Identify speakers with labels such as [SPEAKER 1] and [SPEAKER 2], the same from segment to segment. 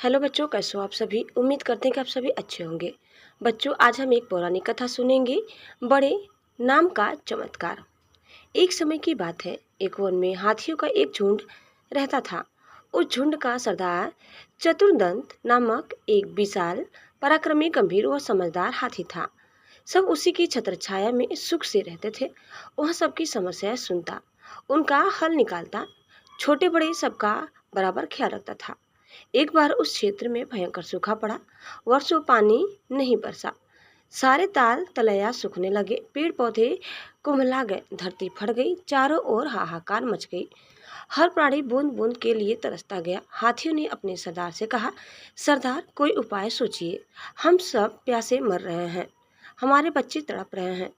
[SPEAKER 1] Hello बच्चों, कैसे हो आप सभी। उम्मीद करते हैं कि आप सभी अच्छे होंगे। बच्चों, आज हम एक पौराणिक कथा सुनेंगे, बड़े नाम का चमत्कार। एक समय की बात है, एक वन में हाथियों का एक झुंड रहता था। उस झुंड का सरदार चतुर्दंत नामक एक विशाल, पराक्रमी, गंभीर और समझदार हाथी था। सब उसी की छत्र छाया में सुख से रहते थे। वह सबकी समस्याएं सुनता, उनका हल निकालता, छोटे बड़े सबका बराबर ख्याल रखता था। एक बार उस क्षेत्र में भयंकर सूखा पड़ा। वर्षों पानी नहीं बरसा। सारे ताल तलैया सूखने लगे, पेड़ पौधे कुम्हला गए, धरती फट गई, चारों ओर हाहाकार मच गई। हर प्राणी बूंद बूंद के लिए तरसता गया। हाथियों ने अपने सरदार से कहा, सरदार, कोई उपाय सोचिए, हम सब प्यासे मर रहे हैं, हमारे बच्चे तड़प रहे हैं।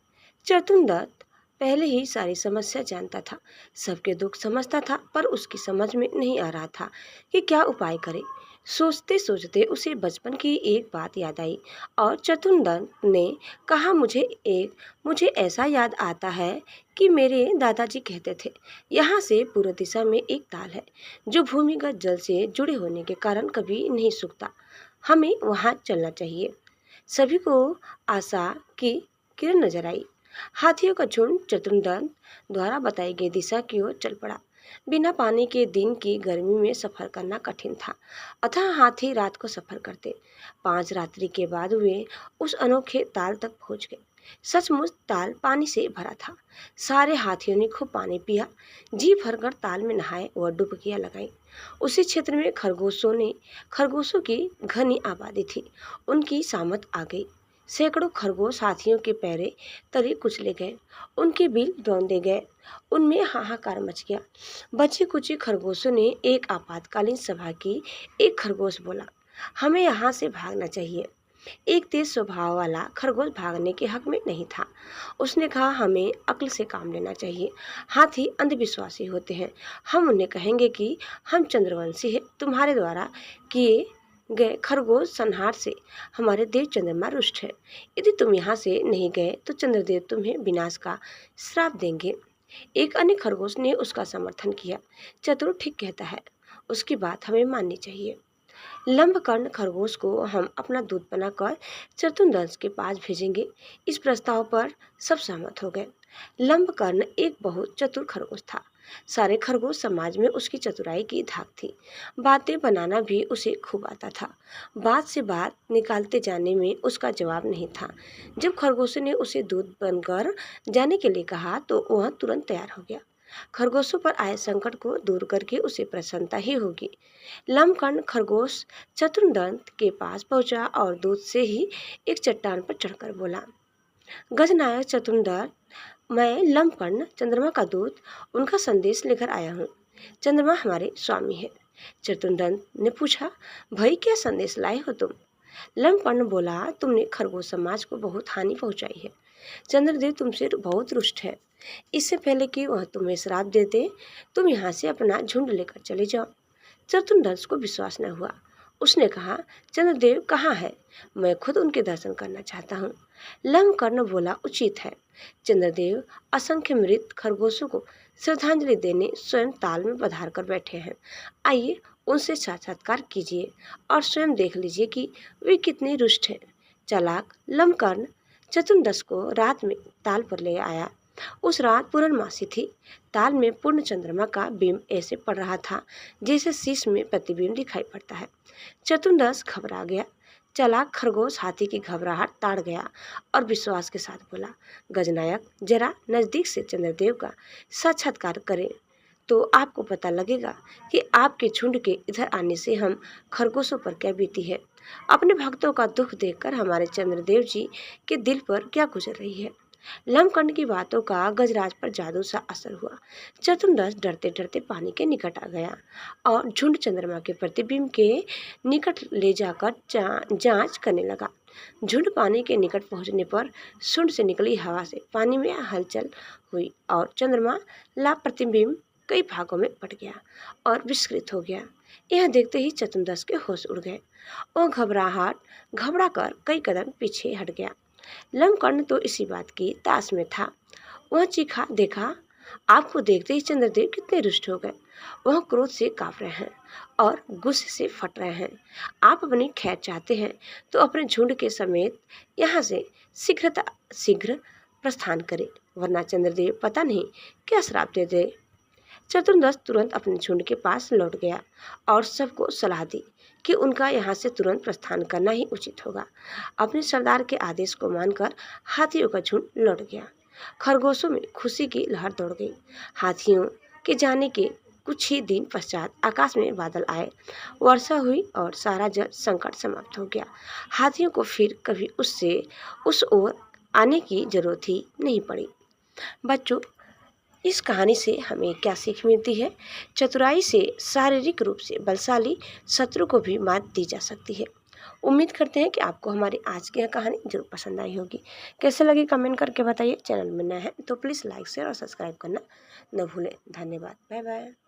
[SPEAKER 1] चतुर्दत्त पहले ही सारी समस्या जानता था, सबके दुख समझता था, पर उसकी समझ में नहीं आ रहा था कि क्या उपाय करे। सोचते सोचते उसे बचपन की एक बात याद आई और चतुर्दत्त ने कहा, मुझे ऐसा याद आता है कि मेरे दादाजी कहते थे, यहाँ से पूर्व दिशा में एक ताल है जो भूमिगत जल से जुड़े होने के कारण कभी नहीं सूखता। हमें वहाँ चलना चाहिए। सभी को आशा की किरण नजर आई। हाथियों का झुंड चतुर्दंत द्वारा बताई गई दिशा की ओर चल पड़ा। बिना पानी के दिन की गर्मी में सफर करना कठिन था, अतः हाथी रात को सफर करते। 5 रात्रि के बाद वे उस अनोखे ताल तक पहुंच गए। सचमुच ताल पानी से भरा था। सारे हाथियों ने खूब पानी पिया, जी भरकर ताल में नहाए और डुबकियां लगाई। उसी क्षेत्र में खरगोशों की घनी आबादी थी। उनकी सामत आ गई। सैकड़ों खरगोश हाथियों के पैरे तले कुचले गए, उनके बिल रौंदे गए, उनमें हाहाकार मच गया। बचे कुचे खरगोशों ने एक आपातकालीन सभा की। एक खरगोश बोला, हमें यहाँ से भागना चाहिए। एक तेज स्वभाव वाला खरगोश भागने के हक में नहीं था। उसने कहा, हमें अक्ल से काम लेना चाहिए। हाथी अंधविश्वासी होते हैं। हम उन्हें कहेंगे कि हम चंद्रवंशी हैं। तुम्हारे द्वारा किए गए खरगोश संहार से हमारे देव चंद्रमा रुष्ट है। यदि तुम यहाँ से नहीं गए तो चंद्रदेव तुम्हें विनाश का श्राप देंगे। एक अन्य खरगोश ने उसका समर्थन किया। चतुर ठीक कहता है, उसकी बात हमें माननी चाहिए। लंबकर्ण खरगोश को हम अपना दूत बनाकर चतुर्दंश के पास भेजेंगे। इस प्रस्ताव पर सब सहमत हो गए। लंबकर्ण एक बहुत चतुर खरगोश था। सारे खरगोश समाज में उसकी चतुराई की धाक थी। बातें बनाना भी उसे खूब आता था। बात से बात निकालते जाने में उसका जवाब नहीं था। जब खरगोशों ने उसे दूत बनकर जाने के लिए कहा तो वह तुरंत तैयार हो गया। खरगोशों पर आए संकट को दूर करके उसे प्रसन्नता ही होगी। लंबकर्ण खरगोश चतुर्दंत के पास पहुंचा और दूत से ही एक चट्टान पर चढ़कर बोला, गजनायक चतुर्दंत, मैं लंबकर्ण चंद्रमा का दूत उनका संदेश लेकर आया हूँ। चंद्रमा हमारे स्वामी है। चतुर्दंत ने पूछा, भाई क्या संदेश लाए हो तुम? लंबकर्ण बोला, तुमने खरगोश समाज को बहुत हानि पहुंचाई है। चंद्रदेव तुमसे बहुत रुष्ट है। इससे पहले कि वह तुम्हें श्राप देते, तुम यहाँ से अपना झुंड लेकर चले जाओ। चतुर्दंश को विश्वास न हुआ। उसने कहा, चंद्रदेव कहाँ है? मैं खुद उनके दर्शन करना चाहता हूँ। लंबकर्ण बोला, उचित है। चंद्रदेव असंख्य मृत खरगोशों को श्रद्धांजलि देने स्वयं ताल में पधार कर बैठे हैं। आइए उनसे साक्षात्कार कीजिए और स्वयं देख लीजिए कि वे कितने रुष्ट हैं। चालाक लंबकर्ण चतुर्दश को रात में ताल पर ले आया। उस रात पूर्णमासी थी। ताल में पूर्ण चंद्रमा का बिंब ऐसे पड़ रहा था जैसे शीश में प्रतिबिंब दिखाई पड़ता है। चतुर्दश घबरा गया। चालाक खरगोश हाथी की घबराहट ताड़ गया और विश्वास के साथ बोला, गजनायक, जरा नजदीक से चंद्रदेव का साक्षात्कार करें तो आपको पता लगेगा कि आपके झुंड के इधर आने से हम खरगोशों पर क्या बीती है। अपने भक्तों का दुख देखकर हमारे चंद्रदेव जी के दिल पर क्या गुजर रही है। लंबकर्ण की बातों का गजराज पर जादू सा असर हुआ। चतुर्दश डरते डरते पानी के निकट आ गया और झुंड चंद्रमा के प्रतिबिंब के निकट ले जाकर जांच करने लगा। झुंड पानी के निकट पहुंचने पर शुंड से निकली हवा से पानी में हलचल हुई और चंद्रमा ला प्रतिबिंब कई भागों में बट गया और विस्कृत हो गया। यह देखते ही चतुर्दश के होश उड़ गए। वह घबरा कर कई कदम पीछे हट गया। लंबकर्ण तो इसी बात की ताश में था। वह चीखा, देखा, आपको देखते ही चंद्रदेव कितने रुष्ट हो गए। वह क्रोध से कांप रहे हैं और गुस्से से फट रहे हैं। आप अपनी खैर चाहते हैं तो अपने झुंड के समेत यहाँ से शीघ्र प्रस्थान करें, वरना चंद्रदेव पता नहीं क्या श्राप दे दे। चतुर्दश तुरंत अपने झुंड के पास लौट गया और सबको सलाह दी कि उनका यहाँ से तुरंत प्रस्थान करना ही उचित होगा। अपने सरदार के आदेश को मानकर हाथियों का झुंड लौट गया। खरगोशों में खुशी की लहर दौड़ गई। हाथियों के जाने के कुछ ही दिन पश्चात आकाश में बादल आए, वर्षा हुई और सारा जल संकट समाप्त हो गया। हाथियों को फिर कभी उस ओर आने की जरूरत ही नहीं पड़ी। बच्चों, इस कहानी से हमें क्या सीख मिलती है? चतुराई से शारीरिक रूप से बलशाली शत्रु को भी मात दी जा सकती है। उम्मीद करते हैं कि आपको हमारी आज की यह कहानी जरूर पसंद आई होगी। कैसे लगी कमेंट करके बताइए। चैनल में नया है तो प्लीज़ लाइक शेयर और सब्सक्राइब करना न भूलें। धन्यवाद। Bye bye.